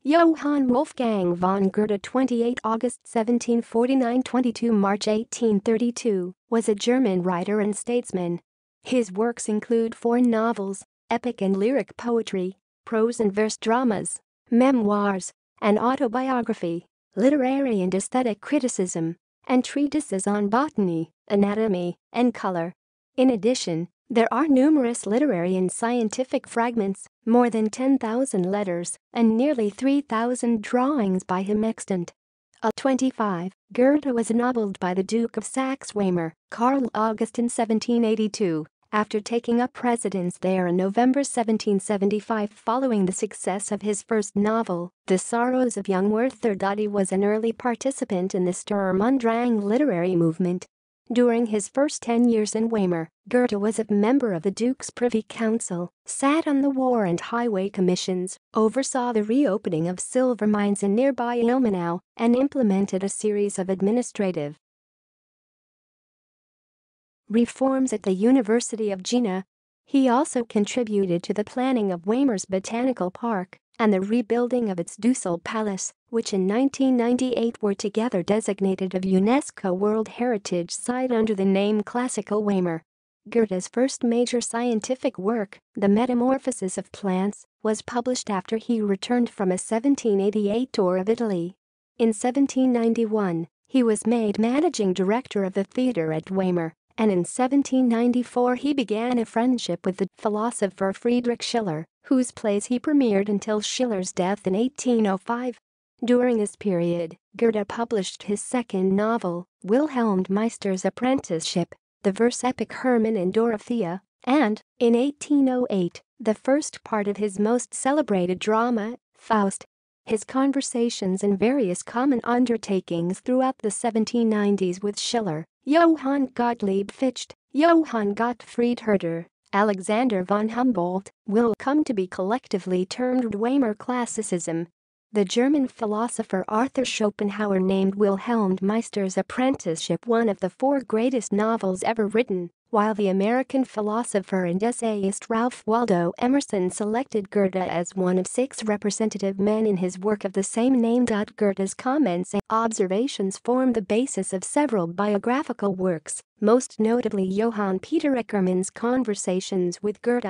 Johann Wolfgang von Goethe 28 August 1749 – 22 March 1832 was a German writer and statesman. His works include 4 novels, epic and lyric poetry, prose and verse dramas, memoirs, an autobiography, literary and aesthetic criticism, and treatises on botany, anatomy, and color. In addition, there are numerous literary and scientific fragments, more than 10,000 letters, and nearly 3,000 drawings by him extant. At 25, Goethe was ennobled by the Duke of Saxe-Weimar, Karl August in 1782, after taking up residence there in November 1775 following the success of his first novel, The Sorrows of Young Werther. He was an early participant in the Sturm und Drang literary movement. During his first 10 years in Weimar, Goethe was a member of the Duke's Privy Council, sat on the War and Highway Commissions, oversaw the reopening of silver mines in nearby Ilmenau, and implemented a series of administrative reforms at the University of Jena. He also contributed to the planning of Weimar's Botanical Park and the rebuilding of its Dussel Palace, which in 1998 were together designated a UNESCO World Heritage Site under the name Classical Weimar. Goethe's first major scientific work, The Metamorphosis of Plants, was published after he returned from a 1788 tour of Italy. In 1791, he was made managing director of the theatre at Weimar, and in 1794 he began a friendship with the philosopher Friedrich Schiller, whose plays he premiered until Schiller's death in 1805. During this period, Goethe published his second novel, Wilhelm Meister's Apprenticeship, the verse epic Hermann and Dorothea, and, in 1808, the first part of his most celebrated drama, Faust. His conversations and various common undertakings throughout the 1790s with Schiller, Johann Gottlieb Fichte, Johann Gottfried Herder, Alexander von Humboldt, will come to be collectively termed Weimar Classicism. The German philosopher Arthur Schopenhauer named Wilhelm Meister's Apprenticeship one of the 4 greatest novels ever written, while the American philosopher and essayist Ralph Waldo Emerson selected Goethe as one of 6 representative men in his work of the same name. Goethe's comments and observations form the basis of several biographical works, most notably Johann Peter Eckermann's Conversations with Goethe.